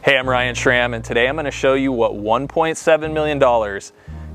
Hey, I'm Ryan Schramm, and today I'm going to show you what $1.7 million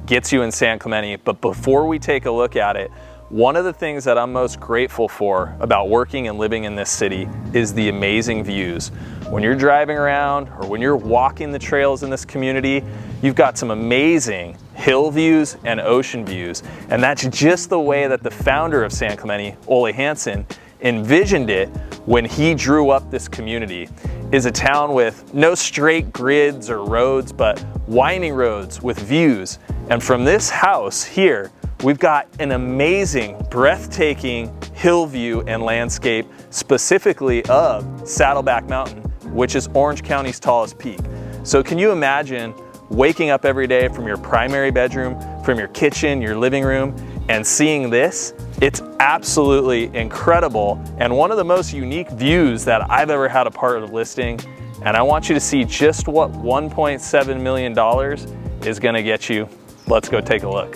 gets you in San Clemente. But before we take a look at it, one of the things that I'm most grateful for about working and living in this city is the amazing views. When you're driving around or when you're walking the trails in this community, you've got some amazing hill views and ocean views. And that's just the way that the founder of San Clemente, Ole Hansen, envisioned it when he drew up this community. Is a town with no straight grids or roads, but winding roads with views. And from this house here, we've got an amazing, breathtaking hill view and landscape, specifically of Saddleback Mountain, which is Orange County's tallest peak. So can you imagine waking up every day from your primary bedroom, from your kitchen, your living room, and seeing this? It's absolutely incredible and one of the most unique views that I've ever had a part of listing. And I want you to see just what $1.7 million is gonna get you. Let's go take a look.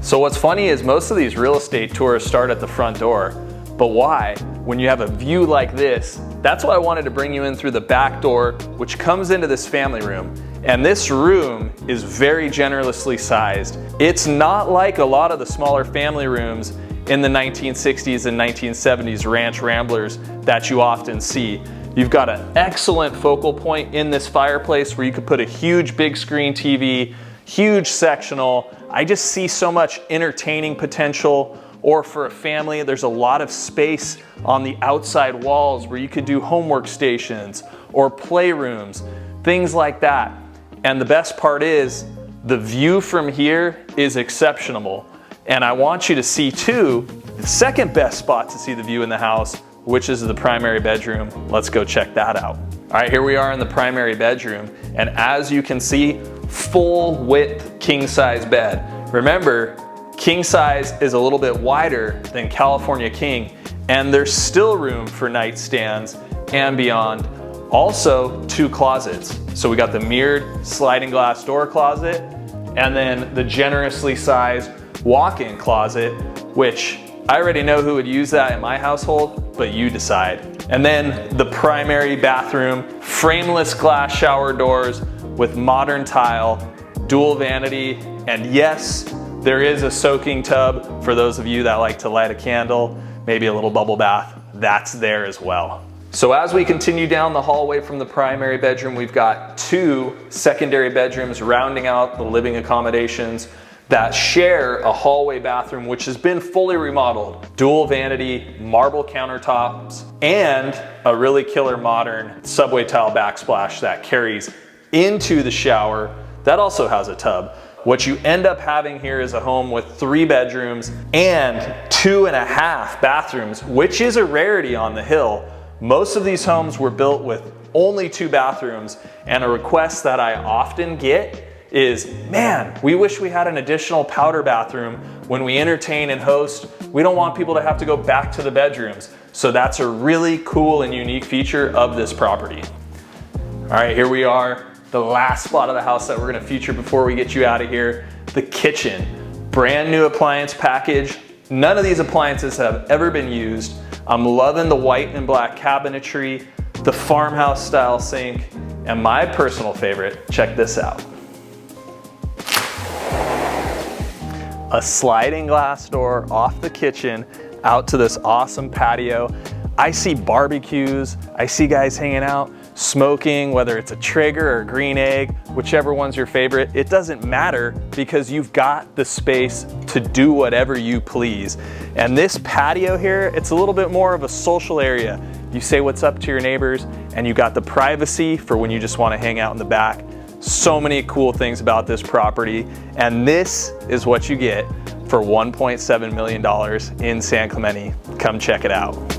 So what's funny is most of these real estate tours start at the front door, but why? When you have a view like this, that's why I wanted to bring you in through the back door, which comes into this family room. And this room is very generously sized. It's not like a lot of the smaller family rooms in the 1960s and 1970s ranch ramblers that you often see. You've got an excellent focal point in this fireplace where you could put a huge big screen TV, huge sectional. I just see so much entertaining potential. Or for a family, there's a lot of space on the outside walls where you could do homework stations or playrooms, things like that. And the best part is the view from here is exceptional. And I want you to see too, the second best spot to see the view in the house, which is the primary bedroom. Let's go check that out. All right, here we are in the primary bedroom. And as you can see, full width king size bed. Remember, king size is a little bit wider than California king, and there's still room for nightstands and beyond. Also, 2 closets. So we got the mirrored sliding glass door closet, and then the generously sized walk-in closet, which I already know who would use that in my household, but you decide. And then the primary bathroom, frameless glass shower doors with modern tile, dual vanity, and yes, there is a soaking tub for those of you that like to light a candle, maybe a little bubble bath, that's there as well. So as we continue down the hallway from the primary bedroom, we've got 2 secondary bedrooms rounding out the living accommodations that share a hallway bathroom, which has been fully remodeled. Dual vanity, marble countertops, and a really killer modern subway tile backsplash that carries into the shower that also has a tub. What you end up having here is a home with 3 bedrooms and 2.5 bathrooms, which is a rarity on the hill. Most of these homes were built with only 2 bathrooms, and a request that I often get is, man, we wish we had an additional powder bathroom when we entertain and host. We don't want people to have to go back to the bedrooms. So that's a really cool and unique feature of this property. All right, here we are. The last spot of the house that we're gonna feature before we get you out of here, the kitchen. Brand new appliance package. None of these appliances have ever been used. I'm loving the white and black cabinetry, the farmhouse style sink, and my personal favorite, check this out. A sliding glass door off the kitchen out to this awesome patio. I see barbecues, I see guys hanging out, smoking, whether it's a Traeger or a green egg, whichever one's your favorite, it doesn't matter because you've got the space to do whatever you please. And this patio here, it's a little bit more of a social area. You say what's up to your neighbors and you got the privacy for when you just want to hang out in the back. So many cool things about this property, and this is what you get for $1.7 million in San Clemente. Come check it out.